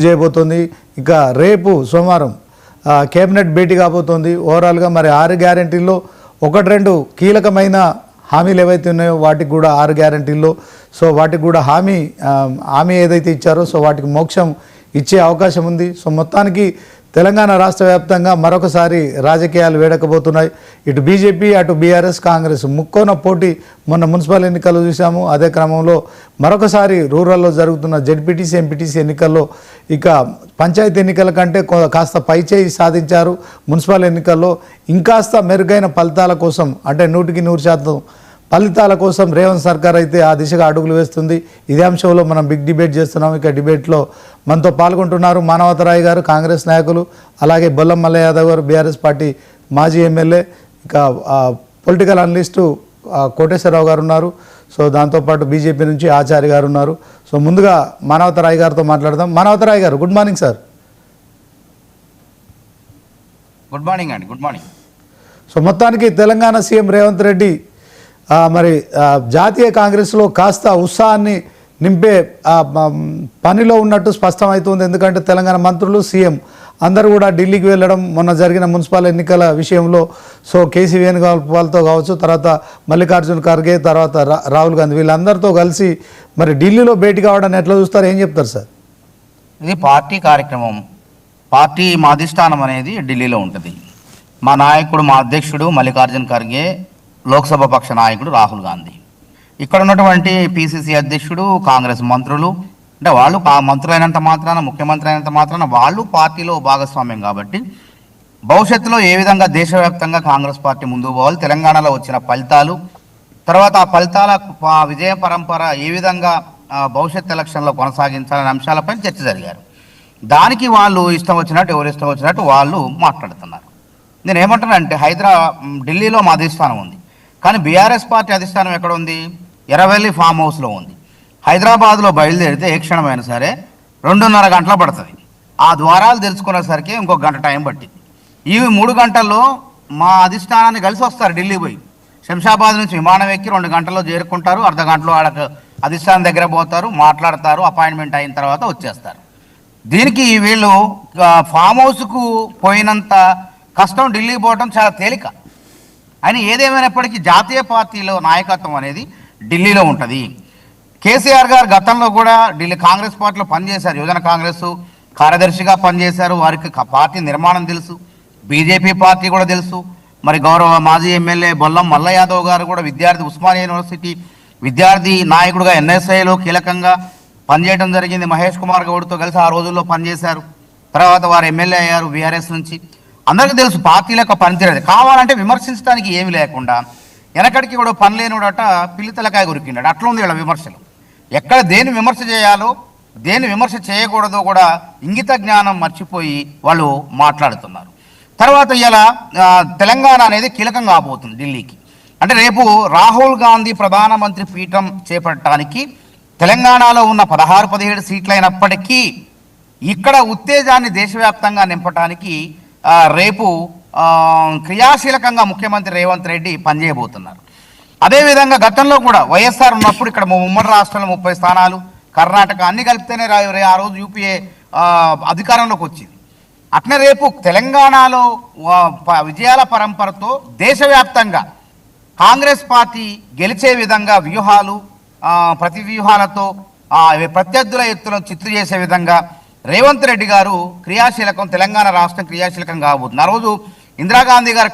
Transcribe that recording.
చేయబోతోంది. ఇక రేపు సోమవారం కేబినెట్ భేటీ కాబోతోంది. ఓవరాల్గా మరి 6 గ్యారెంటీల్లో 1-2 కీలకమైన హామీలు ఏవైతే ఉన్నాయో వాటికి కూడా 6 గ్యారెంటీల్లో వాటికి కూడా హామీ ఏదైతే ఇచ్చారో వాటికి మోక్షం ఇచ్చే అవకాశం ఉంది. మొత్తానికి తెలంగాణ రాష్ట్ర వ్యాప్తంగా మరొకసారి రాజకీయాలు వేడకపోతున్నాయి. ఇటు బీజేపీ అటు బీఆర్ఎస్ కాంగ్రెస్ ముక్కోన పోటీ మొన్న మున్సిపల్ ఎన్నికల్లో చూసాము. అదే క్రమంలో మరొకసారి రూరల్లో జరుగుతున్న జెడ్పీటీసీ ఎంపీటీసీ ఎన్నికల్లో ఇక పంచాయతీ ఎన్నికల కంటే కాస్త పైచేయి సాధించారు. మున్సిపల్ ఎన్నికల్లో ఇంకాస్త మెరుగైన ఫలితాల కోసం అంటే 100% ఫలితాల కోసం రేవంత్ సర్కార్ అయితే ఆ దిశగా అడుగులు వేస్తుంది. ఇదే అంశంలో మనం బిగ్ డిబేట్ చేస్తున్నాం. ఇక డిబేట్లో మనతో పాల్గొంటున్నారు మానవతరాయ్ గారు, కాంగ్రెస్ నాయకులు, అలాగే బొల్లం మల్లయ్య యాదవ్ గారు, బీఆర్ఎస్ పార్టీ మాజీ ఎమ్మెల్యే, ఇక పొలిటికల్ అనలిస్టు కోటేశ్వరరావు గారు ఉన్నారు. దాంతోపాటు బీజేపీ నుంచి ఆచార్య గారు ఉన్నారు. ముందుగా మానవతరాయ్ గారితో మాట్లాడదాం. మానవతరాయ్ గారు, good morning sir. Good morning అండి. Good morning. మొత్తానికి తెలంగాణ సీఎం రేవంత్ రెడ్డి మరి జాతీయ కాంగ్రెస్లో కాస్త ఉత్సాహాన్ని నింపే పనిలో ఉన్నట్టు స్పష్టమవుతుంది. ఎందుకంటే తెలంగాణ మంత్రులు, సీఎం అందరూ కూడా ఢిల్లీకి వెళ్ళడం, మొన్న జరిగిన మున్సిపల్ ఎన్నికల విషయంలో కేసీ వేణుగోపాల్తో కావచ్చు, తర్వాత మల్లికార్జున ఖర్గే, తర్వాత రాహుల్ గాంధీ వీళ్ళందరితో కలిసి మరి ఢిల్లీలో భేటీ కావడాన్ని ఎట్లా చూస్తారు, ఏం చెప్తారు సార్? ఇది పార్టీ కార్యక్రమం. పార్టీ మా అధిష్టానం అనేది ఢిల్లీలో ఉంటుంది. మా నాయకుడు, మా అధ్యక్షుడు మల్లికార్జున ఖర్గే, లోక్సభ పక్ష నాయకుడు రాహుల్ గాంధీ, ఇక్కడ ఉన్నటువంటి పిసిసి అధ్యక్షుడు, కాంగ్రెస్ మంత్రులు, అంటే వాళ్ళు మంత్రులైనంత మాత్రాన, ముఖ్యమంత్రి అయినంత మాత్రాన వాళ్ళు పార్టీలో భాగస్వామ్యం కాబట్టి భవిష్యత్తులో ఏ విధంగా దేశవ్యాప్తంగా కాంగ్రెస్ పార్టీ ముందుకు పోవాలి, తెలంగాణలో వచ్చిన ఫలితాలు, తర్వాత ఆ ఫలితాల విజయ పరంపర ఏ విధంగా భవిష్యత్ ఎలక్షన్లో కొనసాగించాలనే అంశాలపై చర్చ జరిగారు. దానికి వాళ్ళు ఇష్టం వచ్చినట్టు, ఎవరు ఇష్టం వచ్చినట్టు వాళ్ళు మాట్లాడుతున్నారు. నేను ఏమంటానంటే ఢిల్లీలో మా అధిష్టానం ఉంది, కానీ బీఆర్ఎస్ పార్టీ అధిష్టానం ఎక్కడ ఉంది? ఎర్రవెల్లి ఫామ్ హౌస్లో ఉంది. హైదరాబాద్లో బయలుదేరితే ఏ క్షణమైనా సరే 2.5 గంటలు పడుతుంది. ఆ ద్వారాలు తెలుసుకునేసరికి ఇంకొక గంట టైం పట్టింది. ఈ 3 గంటల్లో మా అధిష్టానాన్ని కలిసి వస్తారు. ఢిల్లీ పోయి శంషాబాద్ నుంచి విమానం ఎక్కి 2 గంటల్లో చేరుకుంటారు. అర్ధ గంటలో వాళ్ళకి అధిష్టానం దగ్గర పోతారు, మాట్లాడతారు, అపాయింట్మెంట్ అయిన తర్వాత వచ్చేస్తారు. దీనికి వీళ్ళు ఫామ్ హౌస్కు పోయినంత కష్టం ఢిల్లీకి పోవడం చాలా తేలిక. ఆయన ఏదేమైనప్పటికీ జాతీయ పార్టీలో నాయకత్వం అనేది ఢిల్లీలో ఉంటుంది. కేసీఆర్ గారు గతంలో కూడా ఢిల్లీ కాంగ్రెస్ పార్టీలో పనిచేశారు. యువజన కాంగ్రెస్ కార్యదర్శిగా పనిచేశారు. వారికి పార్టీ నిర్మాణం తెలుసు, బీజేపీ పార్టీ కూడా తెలుసు. మరి గౌరవ మాజీ ఎమ్మెల్యే బొల్లం మల్లయ్య యాదవ్ గారు కూడా ఉస్మానియా యూనివర్సిటీ విద్యార్థి నాయకుడుగా ఎన్ఎస్ఐలో కీలకంగా పనిచేయడం జరిగింది. మహేష్ కుమార్ గౌడ్తో కలిసి ఆ రోజుల్లో పనిచేశారు. తర్వాత వారు ఎమ్మెల్యే అయ్యారు బీఆర్ఎస్ నుంచి. అందరికీ తెలుసు పార్టీల యొక్క పనితీరు. కావాలంటే విమర్శించడానికి ఏమి లేకుండా వెనకడికి కూడా పని లేనివాడట పిల్లి తలకాయ గురికిండాడు. అట్లా ఉంది వీళ్ళ విమర్శలు. ఎక్కడ దేని విమర్శ చేయాలో, దేని విమర్శ చేయకూడదో కూడా ఇంగిత జ్ఞానం మర్చిపోయి వాళ్ళు మాట్లాడుతున్నారు. తర్వాత ఇలా తెలంగాణ అనేది కీలకం కాబోతుంది ఢిల్లీకి. అంటే రేపు రాహుల్ గాంధీ ప్రధానమంత్రి పీఠం చేపట్టడానికి తెలంగాణలో ఉన్న 16-17 సీట్లు అయినప్పటికీ ఇక్కడ ఉత్తేజాన్ని దేశవ్యాప్తంగా నింపడానికి రేపు క్రియాశీలకంగా ముఖ్యమంత్రి రేవంత్ రెడ్డి పనిచేయబోతున్నారు. అదేవిధంగా గతంలో కూడా వైఎస్ఆర్ ఉన్నప్పుడు ఇక్కడ ఉమ్మడి రాష్ట్రంలో 30 స్థానాలు, కర్ణాటక అన్ని కలిపితేనే ఆ రోజు యూపీఏ అధికారంలోకి వచ్చింది. అట్నే రేపు తెలంగాణలో విజయాల పరంపరతో దేశవ్యాప్తంగా కాంగ్రెస్ పార్టీ గెలిచే విధంగా వ్యూహాలు, ప్రతి వ్యూహాలతో ప్రత్యర్థుల ఎత్తులను చిత్తు చేసే విధంగా రేవంత్ రెడ్డి గారు తెలంగాణ రాష్ట్రం క్రియాశీలకం కాబోతుంది. ఆ రోజు ఇందిరాగాంధీ గారు